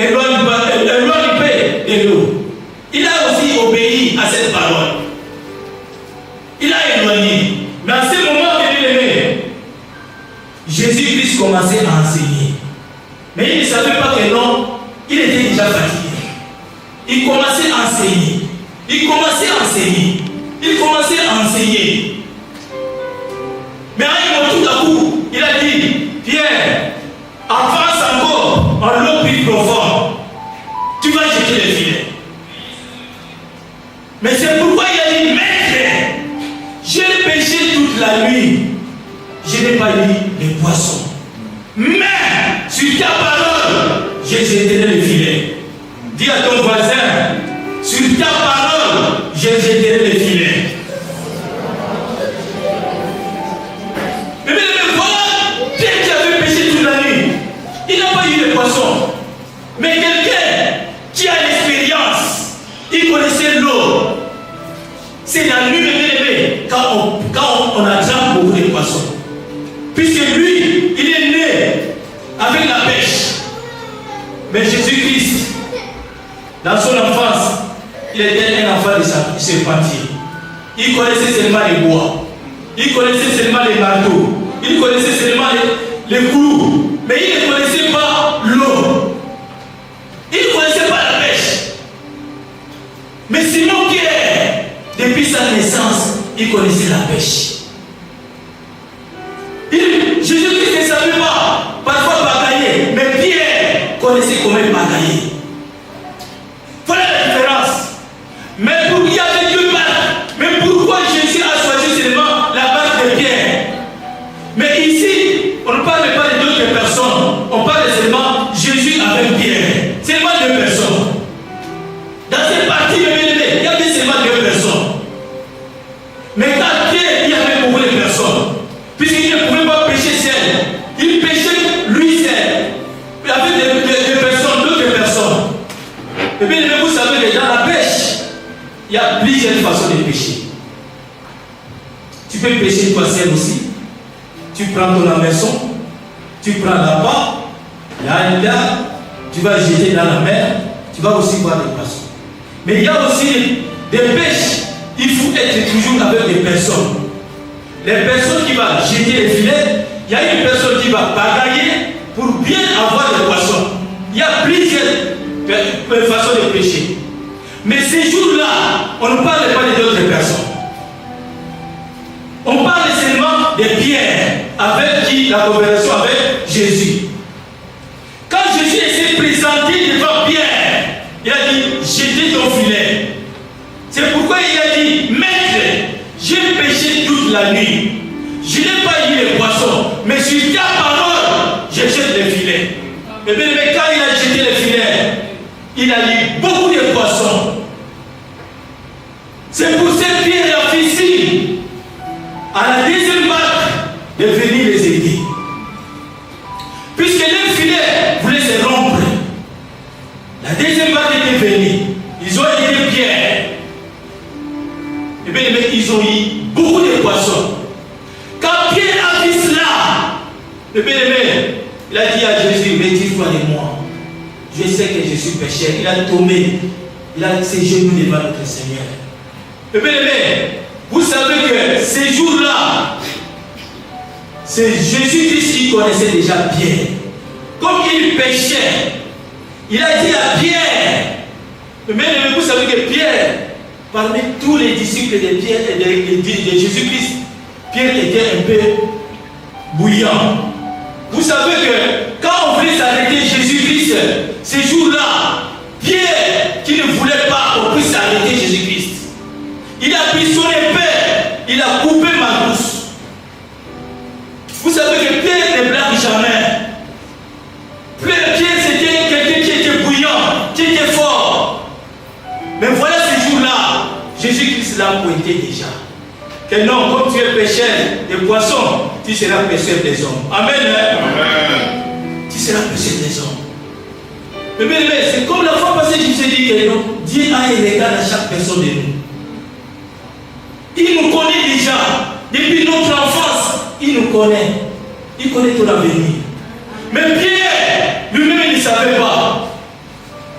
éloigne de l'eau. Il a aussi obéi à cette parole. Il a éloigné. Mais à ce moment, Jésus-Christ commençait à enseigner. Mais il ne savait pas que non, il était déjà fatigué. Il commençait à enseigner. Il commençait à enseigner. Il commençait à enseigner. Mais à un moment, tout à coup, il a dit, Pierre, avance encore en l'eau plus profonde. Tu vas jeter les filets. Mais c'est pourquoi il a dit, Maître, j'ai pêché toute la nuit. Je n'ai pas eu les poissons. Mais sur ta parole, j'ai jeté les filets. Dis à ton voisin, sur ta parole, j'ai jeté les filets. Mais voilà, Pierre qui avait pêché toute la nuit, il n'a pas eu les poissons. Mais quelqu'un qui a l'expérience, il connaissait l'eau. C'est la nuit, quand on attrape beaucoup de poissons. Puisque lui, il est né avec la pêche. Mais Jésus-Christ, dans son enfance, il était un enfant de serpentier. Il connaissait seulement les bois. Il connaissait seulement les marteaux. Il connaissait seulement les clous. Mais il ne connaissait pas l'eau. Il ne connaissait pas la pêche. Mais Simon Pierre, depuis sa naissance, il connaissait la pêche. Jésus-Christ ne savait pas parfois bagailler, mais Pierre connaissait comment bagailler. Voilà la différence. Mais pour qu'il y avait deux barques, mais pourquoi Jésus a choisi seulement la barque de Pierre? Mais ici, on ne parle pas de d'autres personnes, on parle seulement Jésus avec Pierre. Seulement deux personnes. Dans cette partie de Bénédicte, il y avait seulement deux personnes. Mais dans Pierre, il y avait beaucoup de personnes. Puisqu'il ne pouvait pas pêcher seul. Il pêchait lui seul. Il y avait des personnes, d'autres personnes. Et bien, vous savez que dans la pêche, il y a plusieurs façons de pêcher. Tu peux pêcher toi seul aussi. Tu prends ton hameçon, tu prends la barre, il y a un gars, tu vas jeter dans la mer, tu vas aussi voir des poissons. Mais il y a aussi des pêches, il faut être toujours avec des personnes. Les personnes qui vont jeter les filets, il y a une personne qui va bagailler pour bien avoir des poissons. Il y a plusieurs façons de pêcher. Mais ces jours-là, on ne parle pas d'autres personnes. On parle seulement de Pierre, avec qui la conversation avec Jésus. Quand Jésus s'est présenté devant Pierre, il a dit, jetez ton filet. C'est pourquoi il a dit, Maître, j'ai pêché toute la nuit. Je n'ai pas eu les poissons, mais sur ta parole, je jette les filets. Et bien, quand il a jeté les filets, il a eu beaucoup de poissons. C'est pour cette Pierre a fait signe à la deuxième barque de venir les aider. Puisque les filets voulaient se rompre, la deuxième barque était venue. Ils ont aidé Pierre. Et bien, ils ont eu beaucoup de poissons. Quand Pierre a vu cela, le bien-aimé, il a dit à Jésus, retire-toi de moi. Je sais que je suis pécheur. Il a tombé, il a ses genoux devant notre Seigneur. Le bien-aimé, vous savez que ces jours-là, c'est Jésus-Christ qui connaissait déjà Pierre. Comme il péchait, il a dit à Pierre, le bien-aimé, vous savez que Pierre, parmi tous les disciples de Pierre et de Jésus-Christ, Pierre était un peu bouillant. Vous savez que quand on voulait s'arrêter Jésus-Christ, ces jours-là, Pierre, qui ne voulait pas qu'on puisse arrêter Jésus-Christ, il a pris son épée, il a coupé ma bouche. Vous savez que Pierre ne blague jamais. Pierre, c'était quelqu'un qui était bouillant, qui était fort. Mais voilà ces jours-là, Jésus-Christ l'a pointé déjà. Que non, comme tu es pécheur des poissons, tu seras pécheur des hommes. Amen. Amen. Tu seras pécheur des hommes. Mais c'est comme la fois passée, je vous ai dit que non, Dieu a un regard à chaque personne de nous. Il nous connaît déjà. Depuis notre enfance, il nous connaît. Il connaît ton avenir. Mais Pierre, lui-même, il ne savait pas.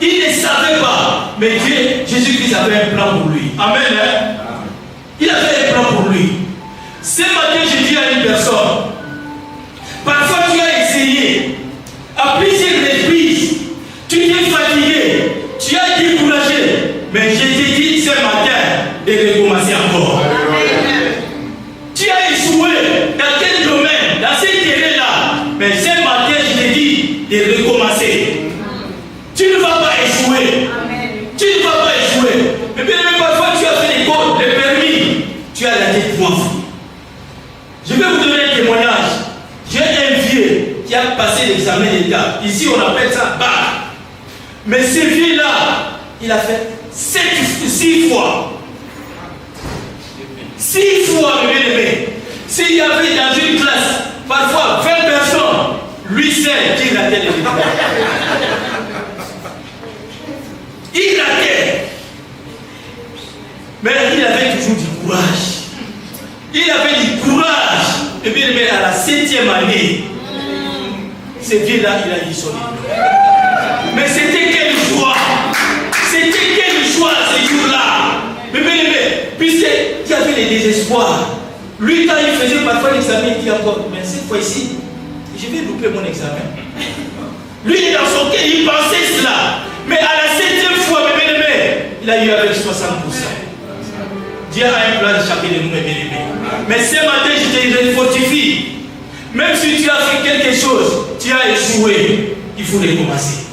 Il ne savait pas. Mais Dieu, Jésus-Christ avait un plan pour lui. Amen. Hein? Il avait un plan pour lui. Ce matin, je dis à une personne, parfois tu as essayé à plusieurs reprises, tu t'es fatigué, tu as découragé, mais je t'ai dit ce matin de recommencer encore. Tu as échoué dans quel domaine, dans ce terrain-là, mais ce matin, je t'ai dit de recommencer. Tu ne vas pas échouer. Tu ne vas pas échouer. Mais bien, parfois tu as fait les codes, les permis, tu as la tête moins fou. Je vais vous donner un témoignage. J'ai un vieux qui a passé l'examen d'État. Ici, on appelle ça bac. Mais ce vieux-là, il a fait 6 fois. 6 fois, mes bien-aimés. S'il y avait dans une classe, parfois 20 personnes, lui seul qui ratait les examens. Il ratait. Mais il avait toujours du courage. Il avait du courage. Et bien, à la 7e année, ce vieux-là, il a eu son diplôme. Mais c'était quelle joie! C'était quelle joie ce jour-là! Mais bien, puisqu'il y avait les désespoirs, lui, quand il faisait parfois l'examen, il dit encore, mais cette fois-ci, je vais louper mon examen. Lui, dans son cœur, il pensait cela. Mais à la 7e fois, mes bien-aimés, il a eu avec 60%. Dieu a un plan de chacun de nous, mes bien-aimés. Mais ce matin, je te fortifie. Même si tu as fait quelque chose, tu as échoué, il faut recommencer.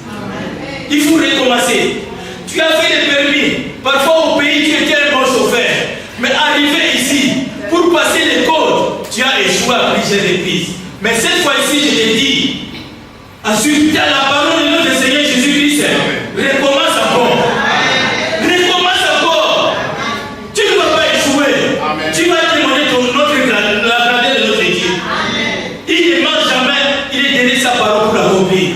Il faut recommencer. Tu as fait des permis. Parfois au pays, tu étais un bon chauffeur. Mais arrivé ici, pour passer les codes, tu as échoué à plusieurs reprises. Mais cette fois-ci, je te dis, assure la parole de notre Seigneur Jésus-Christ. Recommence encore. Recommence encore. Tu ne vas pas échouer. Amen. Tu vas témoigner la grandeur de notre Dieu. Il ne ment jamais. Il est derrière sa parole pour l'accomplir.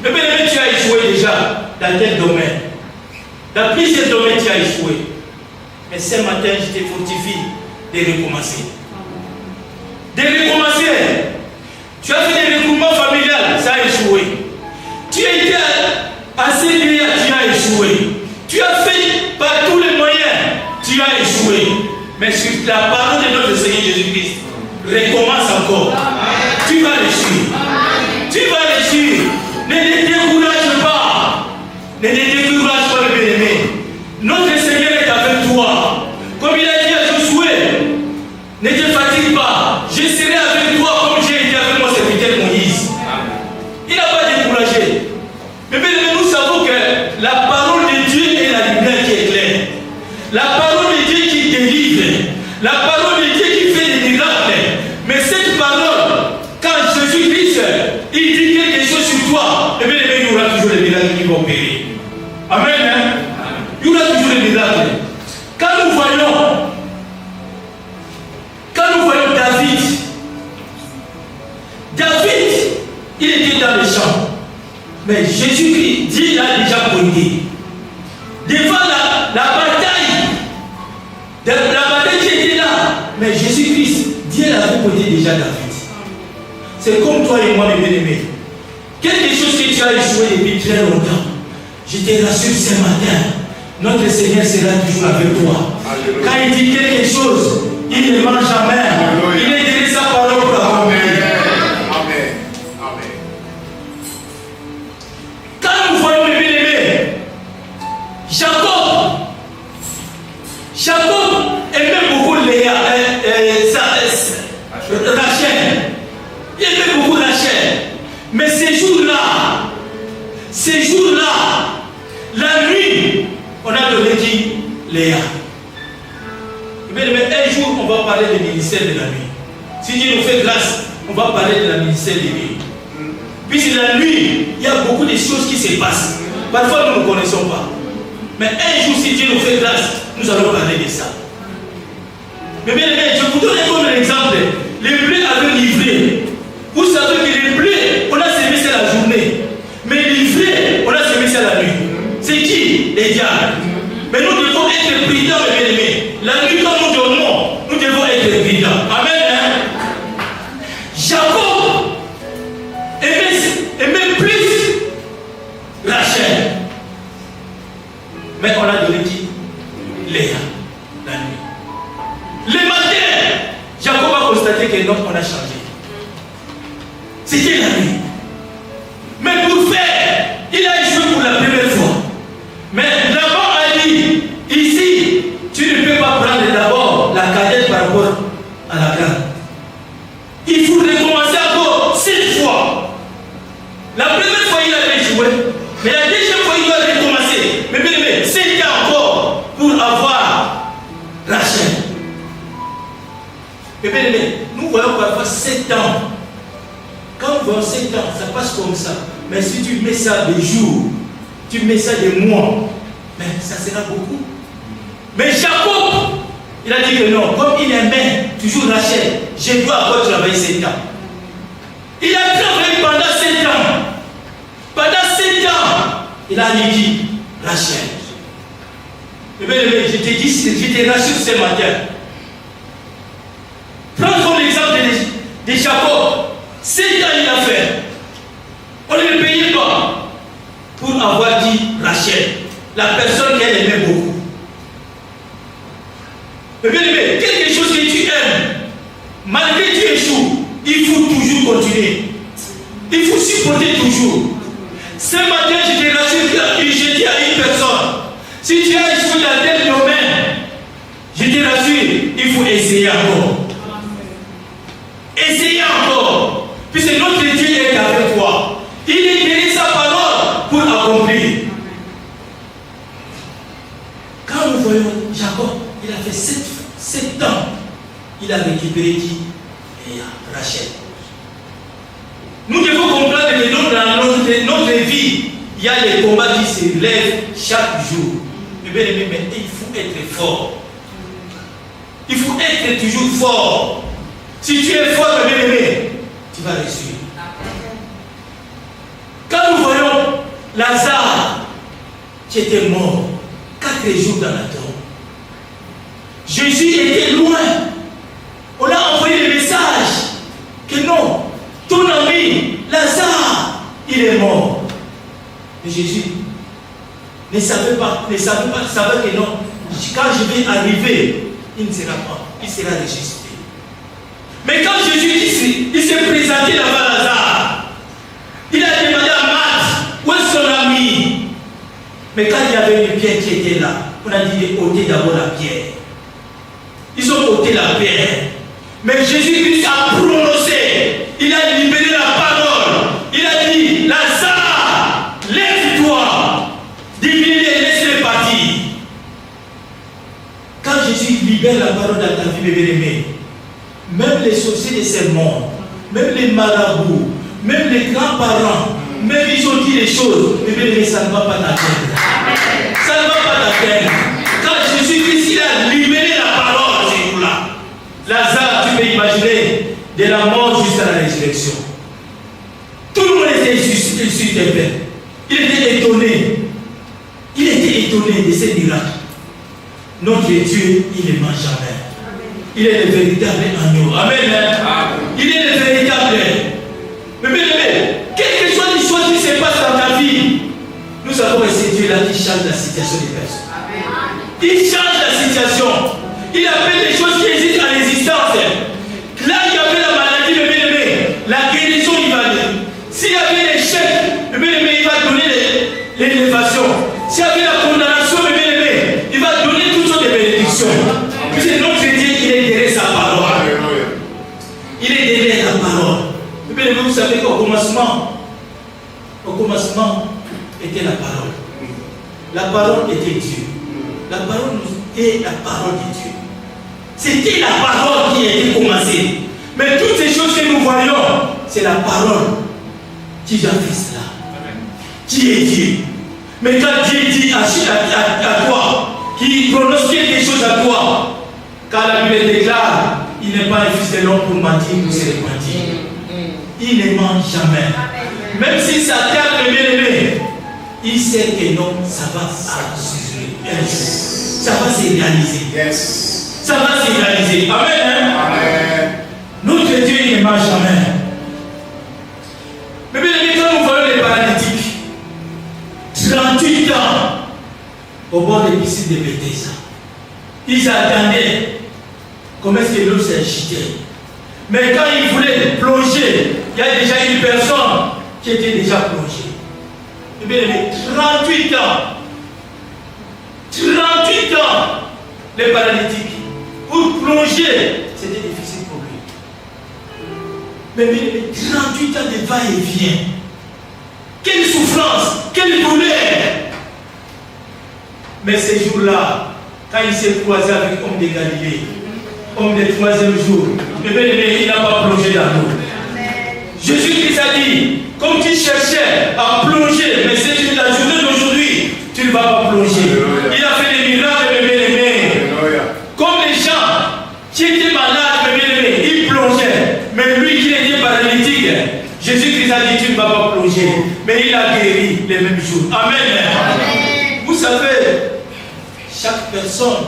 Mais bien, tu as échoué déjà dans quel domaine? Dans plusieurs domaines, tu as échoué. Mais ce matin, je te fortifie de recommencer. De recommencer. Tu as fait des regroupements familiales, ça a échoué. Tu as été assez bien, tu as échoué. Tu as fait par tous les moyens, tu as échoué. Mais sur la parole de notre Seigneur Jésus-Christ, recommence encore. Tu vas réussir. Tu vas réussir. Ne te décourage pas. Ne te décourage pas, mes bien-aimés. Notre Seigneur est avec toi. Comme il a dit à Josué, ne te fatigue pas. Je serai avec toi comme j'ai été avec mon serviteur Moïse. Il n'a pas découragé. Mais bien, nous savons que la parole de Dieu est la lumière qui éclaire. La parole de Dieu qui délivre. La parole de Dieu qui fait des miracles. Mais cette parole, quand Jésus-Christ, il dit quelque chose sur toi, et bien, il y aura toujours les miracles qui vont opérer. Amen. Hein? Il y aura toujours les miracles. Quand nous voyons David, il était dans les champs. Mais Jésus-Christ, Dieu l'a déjà pointé. Devant la bataille, qui était là. Mais Jésus-Christ, Dieu l'avait pointé déjà David. C'est comme toi et moi, mes bien-aimés. Quelque chose que tu as échoué depuis très longtemps. Je te rassure ce matin, notre Seigneur sera toujours avec toi. Alléluia. Quand il dit quelque chose, il ne ment jamais. Alléluia. Il est derrière sa parole pour accomplir. Amen. Amen. Quand nous voyons mes bien-aimés, Jacob aimait beaucoup Rachel. Il aimait beaucoup Rachel. Mais ces jours-là, la nuit, on a donné qui? Léa. Mais un jour, on va parler du ministère de la nuit. Si Dieu nous fait grâce, on va parler de la ministère de la nuit. Puisque la nuit, il y a beaucoup de choses qui se passent. Parfois, nous ne connaissons pas. Mais un jour, si Dieu nous fait grâce, nous allons parler de ça. Mais bien, je vous donne comme un exemple. Les blés avaient livré. Vous savez que les blés, on a semé ça la journée. Mais livré, on a semé ça la nuit. C'est qui? Les diables. Mais nous devons être prudents, mes bien-aimés. La nuit, quand nous dormons, nous devons être prudents. Amen. Hein? Jacob aimait plus Rachel. Mais on a donné qui? Léa, la nuit. Le matin, Jacob a constaté que non, on a changé. C'était la nuit. Mais pour faire, il a échoué pour la première fois. Mais Laban a dit, ici, tu ne peux pas prendre d'abord la cadette par rapport à la grande. Il faut recommencer encore 7 fois. La première fois, il avait échoué. Mais la deuxième fois, il doit recommencer. Mais bien aimé, 7 ans encore pour avoir Rachel. Mais bien aimé, nous voyons parfois 7 ans. Quand nous voyons 7 ans, ça passe comme ça. Mais si tu mets ça des jours, tu mets ça des mois, mais ça sera beaucoup. Mais Jacob, il a dit que non, comme il aimait toujours Rachel, je dois encore travailler 7 ans. Il a travaillé pendant 7 ans. Pendant 7 ans, il a dit Rachel. Mais bien aimé, je te dis, je te rassure ce matin. Prends comme l'exemple de Jacob. 7 ans il a fait. On ne le payait pas pour avoir dit Rachel, la personne qu'elle aimait beaucoup. Mais bien aimé, quelque chose que tu aimes, malgré que tu échoues, il faut toujours continuer. Il faut supporter toujours. Ce matin, je te rassure, je dis à une personne, si tu as échoué dans tel domaine, je te rassure, il faut essayer encore. Essayez encore. Puisque notre Dieu est avec toi. Il est derrière sa parole pour accomplir. Quand nous voyons Jacob, il a fait 7 ans. Il a récupéré qui? Rachel. Nous devons comprendre que dans notre vie, il y a des combats qui se lèvent chaque jour. Mais bien aimé, mais il faut être fort. Il faut être toujours fort. Si tu es fort, bien aimé, tu vas réussir. Quand nous voyons Lazare qui était mort 4 jours dans la tombe, Jésus était loin. On a envoyé le message que non, ton ami Lazare, il est mort. Mais Jésus ne savait que non, quand je vais arriver, il ne sera pas, il sera ressuscité. Mais quand Jésus il s'est présenté devant Lazare, il a demandé à Marthe, où est son ami? Mais quand il y avait une pierre qui était là, on a dit ôter d'abord la pierre. Ils ont ôté la pierre. Mais Jésus-Christ a prononcé, il a libéré la parole. Il a dit, Lazare, lève-toi, divine et laisse-le partir. Quand Jésus libère la parole dans ta vie, bébé aimé, même les sorciers de ces mondes, même les marabouts, même les grands-parents, même ils ont dit les choses, mais ça ne va pas t'atteindre. Ça ne va pas t'atteindre. Quand Jésus-Christ a libéré la parole, c'est tout là. Lazare, tu peux imaginer, de la mort jusqu'à la résurrection. Tout le monde était sur des peines. Il était étonné. Il était étonné de ces miracles. Notre Dieu, il ne ment jamais. Il est le véritable agneau. Amen. Il est le véritable. Mais bien aimé, quelle que soit les choses qui se passent dans ta vie, nous savons que c'est Dieu là qui change la situation des personnes. Il change la situation. Il appelle les choses qui existent à l'existence. Là, il y avait la maladie, mais bien aimé, la guérison, il va donner. S'il y avait l'échec, bien aimé, il va donner l'élévation. S'il y avait la condamnation, bien aimé, il va donner toutes sortes de bénédictions. Puisque notre Dieu, il est derrière sa parole. Il est derrière la parole. Bien aimé, vous savez qu'au commencement était la parole. La parole était Dieu. La parole est la parole de Dieu. C'était la parole qui était commencée. Mais toutes ces choses que nous voyons, c'est la parole qui a fait cela. Qui est Dieu. Mais quand Dieu dit à toi, qui prononce quelque chose à toi, quand la Bible déclare, il n'est pas un fils de l'homme pour mentir, pour se repentir. Il ne ment jamais. Même si ça garde le bien-aimé, il sait que non, ça va se réaliser. Yes. Ça va se réaliser. Amen. Amen. Notre Dieu, il ne ment jamais. Mais bien aimé, quand nous voyons les paralytiques, 38 ans, au bord des piscines de Bethesda. Ils attendaient comment est-ce que l'eau s'agitait. Mais quand ils voulaient plonger, il y a déjà une personne qui était déjà plongée. Eh bien, 38 ans. 38 ans, les paralytiques. Pour plonger, c'était difficile pour lui. Mais 38 ans de va-et-vient. Quelle souffrance, quelle douleur. Mais ces jours-là, quand il s'est croisé avec l'homme de Galilée, homme du troisième jour, il n'a pas plongé dans l'eau. Jésus-Christ a dit, comme tu cherchais à plonger, mais c'est la journée d'aujourd'hui, tu ne vas pas plonger. Il a fait des miracles, comme les gens qui étaient malades, ils plongeaient. Mais lui qui était paralytique, Jésus-Christ a dit, tu ne vas pas plonger. Mais il a guéri les mêmes jours. Amen. Amen. Vous savez, chaque personne,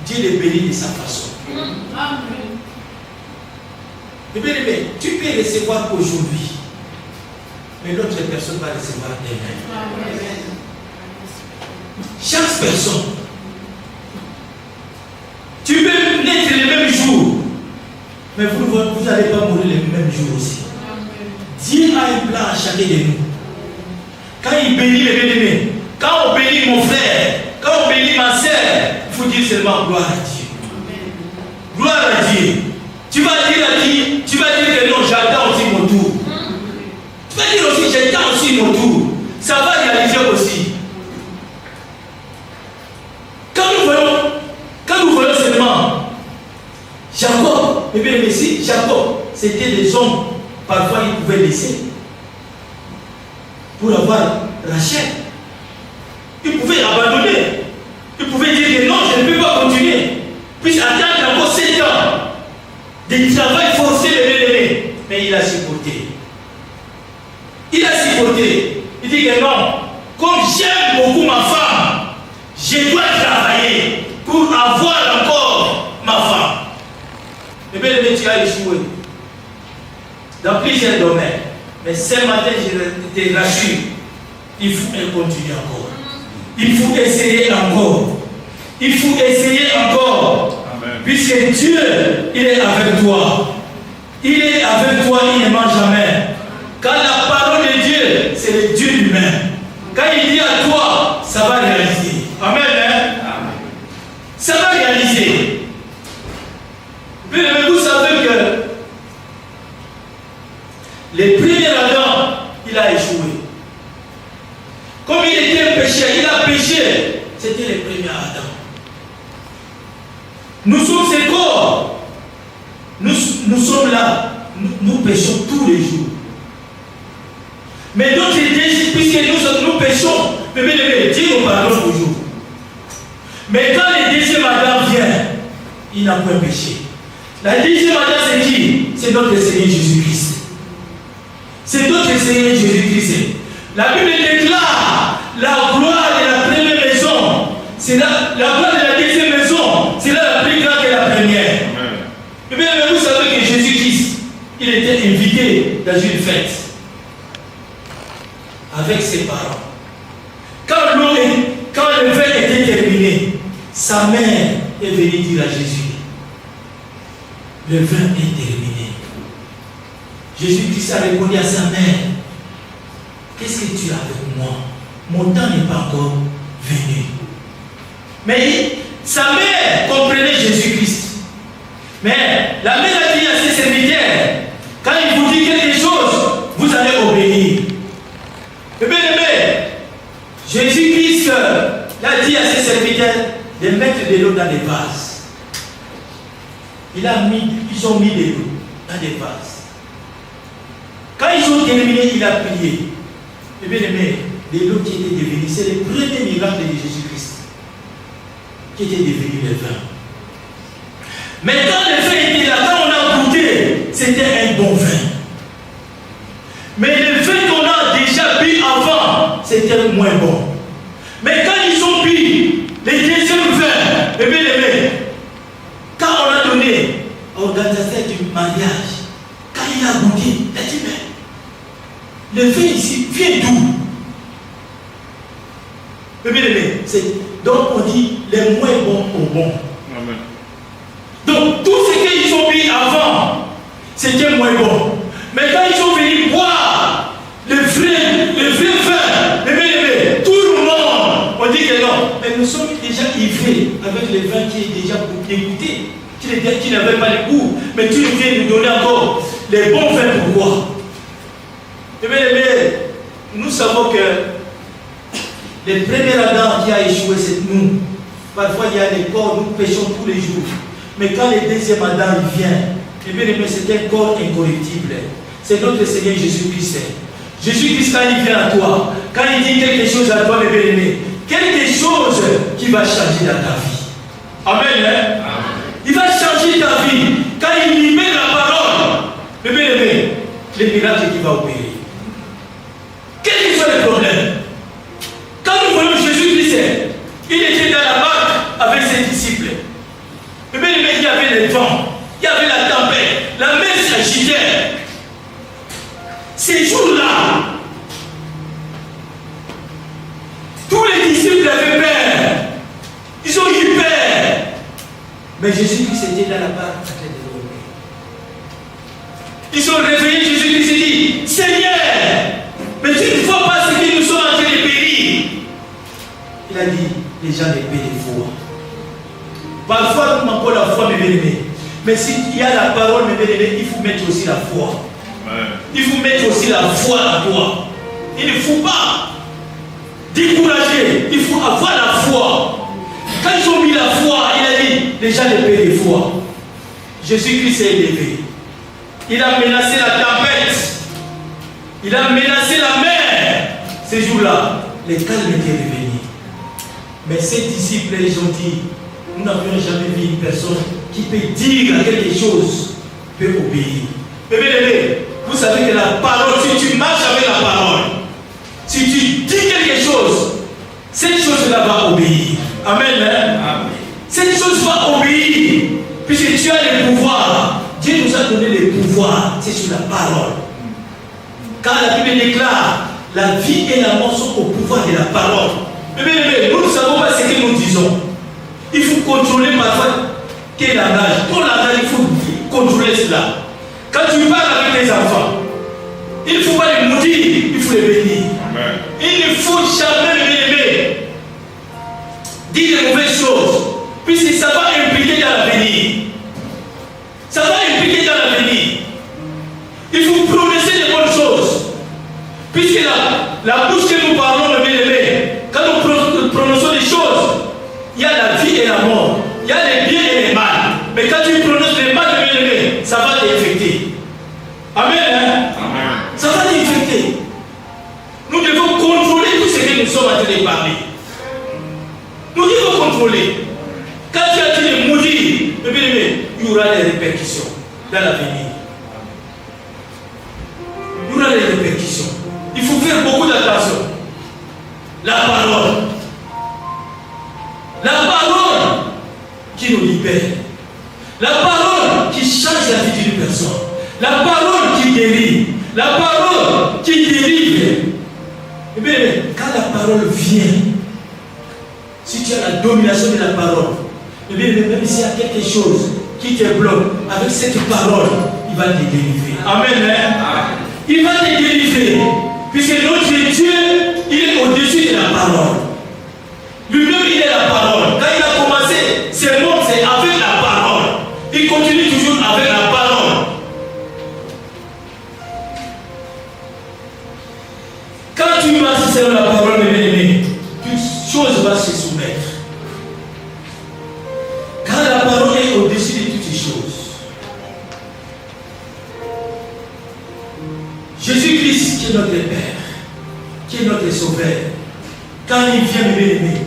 Dieu les bénit de sa façon. Amen. Mais tu peux recevoir aujourd'hui, mais l'autre personne va recevoir demain. Chaque personne, tu peux naître le même jour, mais vous n'allez pas mourir le même jour aussi. Dieu a un plan à chacun de nous. Quand il bénit les bien-aimés, quand on bénit mon frère, quand on bénit ma sœur, il faut dire seulement gloire à Dieu. Gloire à Dieu. Tu vas dire à qui? Tu vas dire que non, j'attends aussi mon tour. Tu vas dire aussi, j'attends aussi mon tour. Ça va réaliser aussi. Quand nous voyons seulement Jacob, mais si Jacob, c'était des hommes, parfois ils pouvaient laisser pour avoir Rachel. Ils pouvaient abandonner. Ils pouvaient dire que non, je ne peux pas continuer. Puis attendre encore 7 ans. Des travail forcé de l'ennemi. Mais il a supporté. Il a supporté. Il dit que non, comme j'aime beaucoup ma femme, je dois travailler pour avoir encore ma femme. Et bien, tu as échoué dans plusieurs domaines. Mais ce matin, je te rassure, il faut continuer encore. Il faut essayer encore. Il faut essayer encore. Puisque Dieu, il est avec toi. Il est avec toi, il ne ment jamais. Quand la parole de Dieu, c'est le Dieu lui-même. Quand il dit à toi, ça va réaliser. Amen. Amen. Ça va réaliser. Mais vous savez que le premier Adam, il a échoué. Comme il était péché, il a péché. C'était le premier Adam. Nous sommes ses corps. Nous sommes là. Nous péchons tous les jours. Mais d'autres désirs, puisque nous péchons, mais Dieu nous pardonne toujours. Mais quand le deuxième Adam vient, il n'a pas péché. La deuxième Adam, c'est qui? C'est notre Seigneur Jésus-Christ. C'est notre Seigneur Jésus-Christ. La Bible déclare la gloire de la première maison. C'est la gloire de la deuxième maison. C'est là la plus grande que la première. Mais vous savez que Jésus-Christ, il était invité dans une fête avec ses parents. Quand le fête était terminé, sa mère est venue dire à Jésus, le vin est terminé. Jésus-Christ a répondu à sa mère, qu'est-ce que tu as avec moi? Mon temps n'est pas encore venu. Mais sa mère comprenait Jésus-Christ. Mais la mère a dit à ses serviteurs, quand il vous dit quelque chose, vous allez obéir. Et bien aimé, Jésus-Christ a dit à ses serviteurs de mettre de l'eau dans des vases. Ils ont mis de l'eau dans des vases. Quand ils ont terminé, il a prié. Et bien aimé, de l'eau qui était devenue, c'est le premier miracle de Jésus-Christ qui était devenu le vin. Mais quand le vin était là, quand on a goûté, c'était un bon vin. Mais le vin qu'on a déjà bu avant, c'était moins bon. Mais quand ils ont bu les deuxièmes vins, et bien aimé, quand on a donné à l'organisateur du mariage, quand il a goûté, il a dit, mais le vin ici vient d'où? Mais bien aimé, donc on dit les moins bons aux bons. Amen. Donc tout ce qu'ils ont mis avant, c'était moins bon. Mais quand ils sont venus boire le vrai vin, mais bien aimé, tout le monde, on dit que non. Mais nous sommes déjà ivrés avec le vin qui est déjà dégoûté, qui n'avait pas le goût. Mais tu viens nous donner encore les bons vins pour boire. Et bien aimé, nous savons que le premier Adam qui a échoué, c'est nous. Parfois, il y a des corps, nous péchons tous les jours. Mais quand le deuxième Adam vient, et bien aimé, c'est un corps incorruptible. C'est notre Seigneur Jésus-Christ. Jésus-Christ, quand il vient à toi, quand il dit quelque chose à toi, mes bien-aimés, quelque chose qui va changer dans ta vie. Amen. Hein? Il va changer ta vie. Quand il libère la parole, mes bien-aimés, les miracles qui va opérer. Quel que soit le problème, quand nous voyons Jésus-Christ, il était dans la barque avec ses disciples. Mais bien aimé, il y avait le vent, il y avait la tempête, la mer s'agitait. Ces jours-là, tous les disciples avaient peur. Ils ont eu peur. Mais Jésus-Christ était dans la barque en train de dormir. Ils ont réveillé Jésus-Christ et dit, Seigneur, mais tu ne vois pas ce que nous sommes en train de périr. Il a dit, les gens les paient de foi. Parfois, nous manquons la foi, mes bien-aimés. Mais s'il y a la parole, mes bien-aimés, il faut mettre aussi la foi. Il faut mettre aussi la foi en toi. Il ne faut pas décourager. Il faut avoir la foi. Quand ils ont mis la foi, il a dit, les gens les paient de foi. Jésus-Christ s'est élevé. Il a menacé la tempête. Il a menacé la mer. Ces jours-là, les calmes étaient revenus. Mais ses disciples, ils ont dit, nous n'avions jamais vu une personne qui peut dire à quelque chose, peut obéir. Mais bien aimé, vous savez que la parole, si tu marches avec la parole, si tu dis quelque chose, cette chose-là va obéir. Amen. Hein? Amen. Cette chose va obéir. Puisque tu as le pouvoir. Dieu nous a donné le pouvoir. C'est sur la parole. Car la Bible déclare, la vie et la mort sont au pouvoir de la parole. Mais bien aimé, nous ne savons pas ce que nous disons. Il faut contrôler parfois quel langage. Ton langage, il faut contrôler cela. Quand tu parles avec les enfants, il ne faut pas les maudire, il faut les bénir. Amen. Il ne faut jamais les aimer. Dire de mauvaises choses, puisque ça va impliquer dans l'avenir. Ça va impliquer dans l'avenir. Il faut prononcer des bonnes choses. Puisque la bouche que nous parlons, mes bien-aimés, quand nous prononçons des choses, il y a la vie et la mort. Il y a les biens et les mal. Mais quand tu prononces les mal, mes bien-aimés, ça va t'infecter. Amen. Hein? Amen. Ça va t'infecter. Nous devons contrôler tout ce que nous sommes en train de parler. Nous devons contrôler. Quand tu as dit de maudire, mes bien-aimés, il y aura des répercussions dans l'avenir. Il y aura des répercussions. Il faut faire beaucoup d'attention. La parole. La parole qui nous libère. La parole qui change la vie d'une personne. La parole qui guérit. La parole qui délivre. Eh bien, quand la parole vient, si tu as la domination de la parole, eh bien, même s'il y a quelque chose qui te bloque, avec cette parole, il va te délivrer. Amen. Hein? Il va te délivrer. Puisque notre Dieu, il est au-dessus de la parole. Lui-même, il est la parole. Quand il a commencé, c'est bon, c'est avec la parole. Il continue toujours avec la parole. Quand tu marches sur la parole, mes bien-aimés, toute chose va se soumettre. Quand la parole est au-dessus de toutes ces choses. Jésus-Christ, qui est notre Père, qui est notre Sauveur, quand il vient, mes bien-aimés,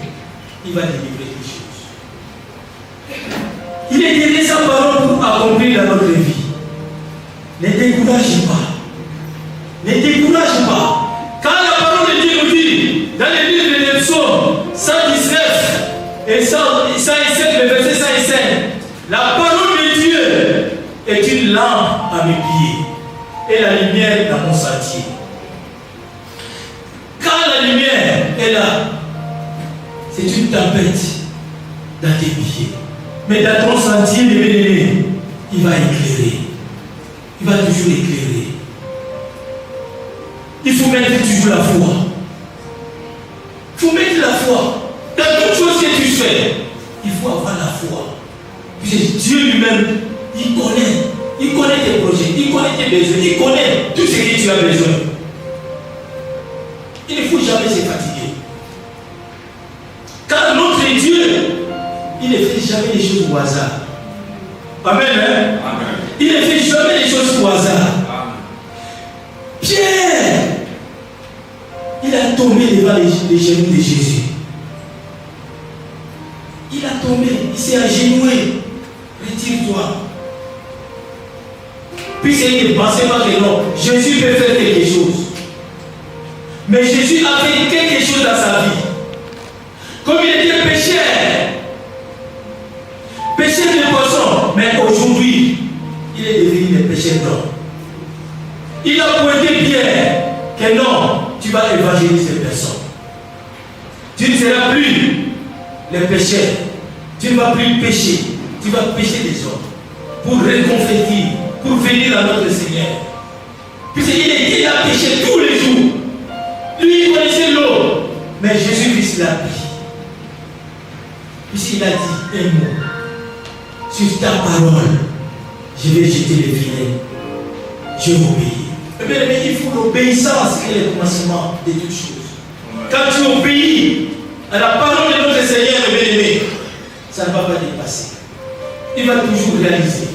il va délivrer les choses. Il est donné sa parole pour accomplir dans notre vie. Ne décourage pas. Ne décourage pas. Quand la parole de Dieu nous dit, dans le livre de Psaume 119 et 107, le verset 105, la parole de Dieu est une lampe à mes pieds et la lumière dans mon sentier. Quand la lumière est là, c'est une tempête dans tes pieds. Mais dans ton sentier, il va éclairer. Il va toujours éclairer. Il faut mettre toujours la foi. Il faut mettre la foi. Dans toute chose que tu fais, il faut avoir la foi. Puisque Dieu lui-même, il connaît tes projets, il connaît tes besoins, il connaît tout ce que tu as besoin. Il ne faut jamais se fatiguer. Car notre Dieu, il ne fait jamais les choses au hasard. Amen. Hein? Amen. Il ne fait jamais les choses au hasard. Amen. Pierre, il a tombé devant les genoux de Jésus. Il a tombé, il s'est agenouillé. Retire-toi. Puisqu'il ne pensait pas que non, Jésus peut faire quelque chose. Mais Jésus a fait quelque chose dans sa vie. Comme il était pécheur de poisson, mais aujourd'hui, il est devenu le pécheur d'homme. Il a pointé Pierre que non, tu vas évangéliser ces personnes. Tu ne seras plus le pécheur. Tu ne vas plus pécher. Tu vas pécher les hommes pour reconvertir, pour venir à notre Seigneur. Puisqu'il a péché tous les jours. Lui, il connaissait l'eau. Mais Jésus-Christ l'a pris. Puisqu'il a dit un mot. Sur ta parole, je vais jeter les filets. Je vais obéir. Mais il faut l'obéissance qui est le commencement de toutes choses. Quand tu obéis à la parole de notre Seigneur, bien-aimé, ça ne va pas dépasser. Il va toujours réaliser.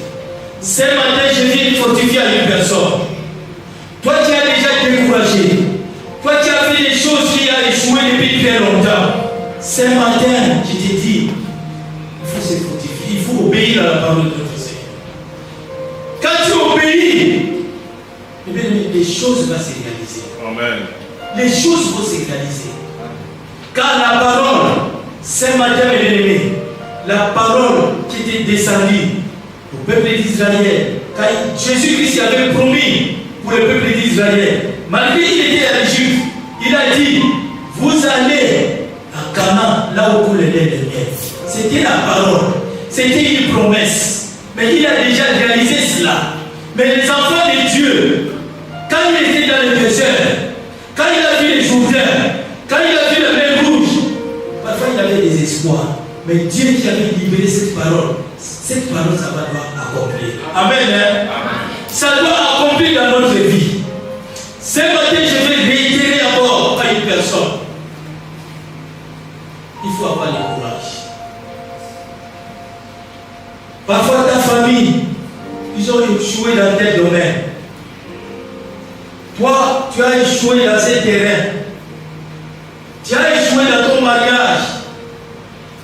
Ce matin, je viens fortifier à une personne. Toi qui as déjà découragé, toi qui as fait des choses qui ont échoué depuis très longtemps, ce matin, je te dis, il faut se fortifier, il faut obéir à la parole de notre Seigneur. Quand tu obéis, eh bien, les choses vont se réaliser. Amen. Les choses vont se réaliser. Car la parole, ce matin, mes bien-aimés, la parole qui était descendue au peuple d'Israël, quand Jésus-Christ avait promis pour le peuple d'Israël, malgré qu'il était à l'Égypte, il a dit, vous allez à Canaan, là où coule le lait de miel. C'était la parole, c'était une promesse. Mais il a déjà réalisé cela. Mais les enfants de Dieu, quand il était dans le désert, quand il a vu les Jourdains, quand il a vu la mer rouge, parfois il avait des espoirs. Mais Dieu qui avait libéré cette parole, ça va devoir accomplir. Amen. Hein? Amen. Ça doit accomplir dans notre vie. Ce matin, je vais réitérer encore à une personne. Il faut avoir le courage. Parfois, ta famille, ils ont échoué dans tel domaine. Toi, tu as échoué dans ce terrain. Tu as échoué dans ton mariage.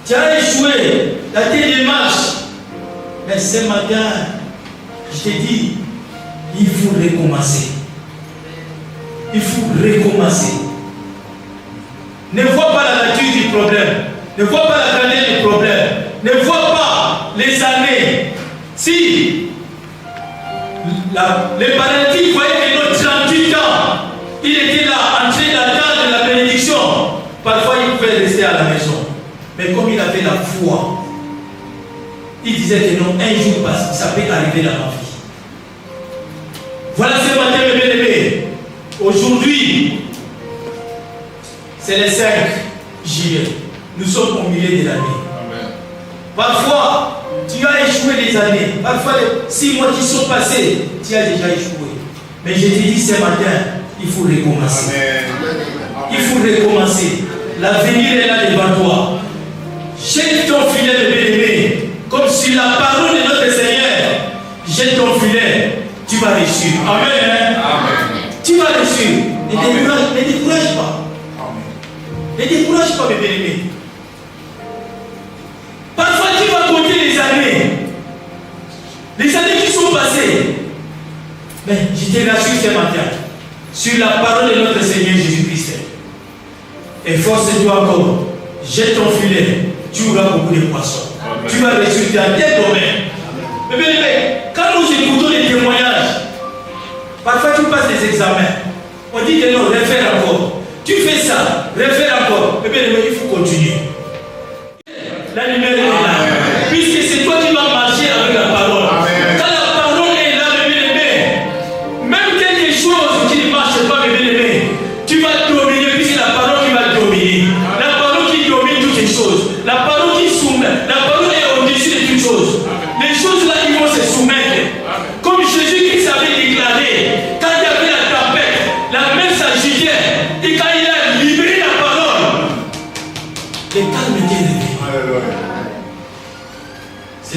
Tu as échoué dans tes démarches. Mais ce matin, je te dis, il faut recommencer. Il faut recommencer. Ne vois pas la nature du problème. Ne vois pas la grandeur du problème. Ne vois pas les années. Si le paralytique voyait que notre 38 ans, il était là en train d'attendre la bénédiction. Parfois, il pouvait rester à la maison. Mais comme il avait la foi, il disait que non, un jour passe, ça peut arriver dans ma vie. Voilà ce matin, mes bien-aimés. Aujourd'hui, c'est le 5 juillet. Nous sommes au milieu de l'année. Parfois, tu as échoué des années. Parfois, les 6 mois qui sont passés, tu as déjà échoué. Mais je te dis ce matin, il faut recommencer. Amen. Il faut recommencer. L'avenir est là devant toi. Jette ton filet de bien-aimé. Comme sur la parole de notre Seigneur. Jette ton filet. Tu vas réussir. Amen. Hein? Amen. Tu vas réussir. Ne décourage pas. Amen. Ne décourage pas, mes bien-aimés. Parfois, tu vas compter les années. Les années qui sont passées. Mais je te rassure ce matin. Sur la parole de notre Seigneur Jésus-Christ. Efforce-toi encore. Jette ton filet. Tu auras beaucoup de poissons. Amen. Tu vas réussir dans tes domaines. Mais bien, quand nous écoutons les témoignages, parfois tu passes des examens. On dit que non, refais encore. Tu fais ça, refais encore. Mais bien, il faut continuer.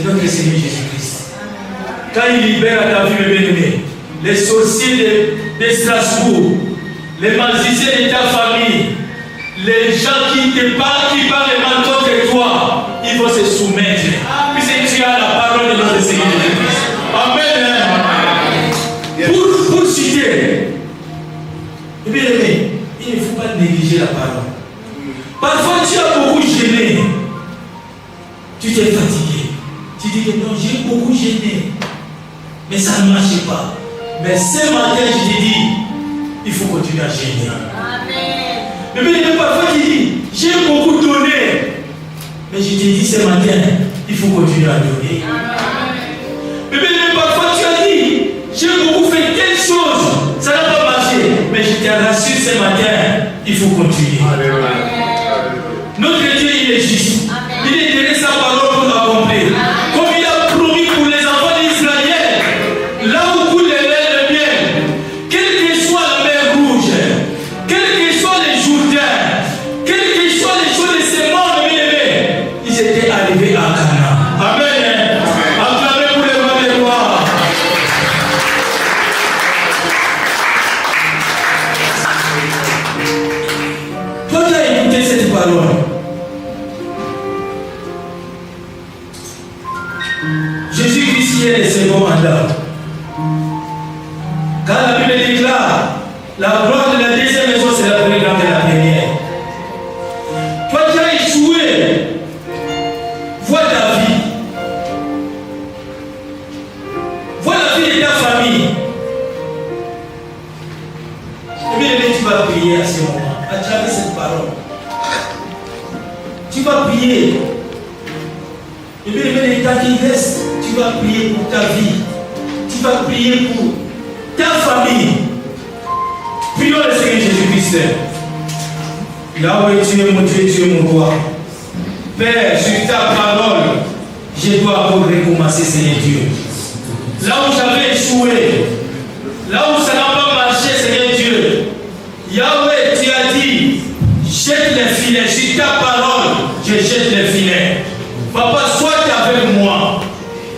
C'est notre Seigneur Jésus-Christ. Quand il libère ta vie, mes bien-aimés, les sorciers de Strasbourg, les magiciens de ta famille, les gens qui parlent mal contre toi, ils vont se soumettre. Puisque tu as la parole de notre Seigneur Jésus-Christ. Amen. Pour citer, bien aimé, il ne faut pas négliger la parole. Parfois tu as beaucoup gêné. Tu t'es fatigué. Tu dis que non, j'ai beaucoup gêné. Mais ça ne marche pas. Mais ce matin, je te dis, il faut continuer à gêner. Amen. Mais bien, parfois tu dis, j'ai beaucoup donné. Mais je te dis ce matin, il faut continuer à donner. Amen. Mais bien, parfois tu as dit, j'ai beaucoup fait quelque chose. Ça n'a pas marché. Mais je te rassure ce matin, il faut continuer. Amen. Notre Dieu, il est juste. Amen. Il est donné sa parole pour accomplir. Comme il a promis pour les enfants d'Israël, là où coule le bien, quelle que soit la mer rouge, quels que soient les Jourdains, quelles que soient les choses de ce monde, bien-aimés, ils étaient arrivés à Canaan. Amen. Acclamez pour les rois des rois. Toi qui as écouté cette parole, Jésus-Christ est le second mandat. Quand la Bible déclare la gloire de la deuxième maison, c'est la plus grande de la première. Toi qui as échoué, vois ta vie. Vois la vie de ta famille. Et bien, tu vas prier à ce moment, à travers cette parole. Tu vas prier. Et bien, les temps qui restent, tu vas prier pour ta vie. Tu vas prier pour ta famille. Prions le Seigneur Jésus-Christ. Là où tu es mon Dieu, tu es mon roi. Père, sur ta parole, je dois encore recommencer, Seigneur Dieu. Là où j'avais échoué, là où ça n'a pas marché, Seigneur Dieu, Yahweh, tu as dit, jette les filets. Sur ta parole, je jette les filets. Papa, sois avec moi.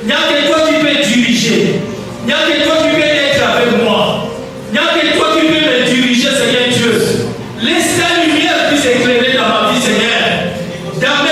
Il n'y a que toi qui peux diriger. Il n'y a que toi qui peux être avec moi. Il n'y a que toi qui peux me diriger, Seigneur Dieu. Laisse ta lumière puisse éclairer dans ma vie, Seigneur. Dans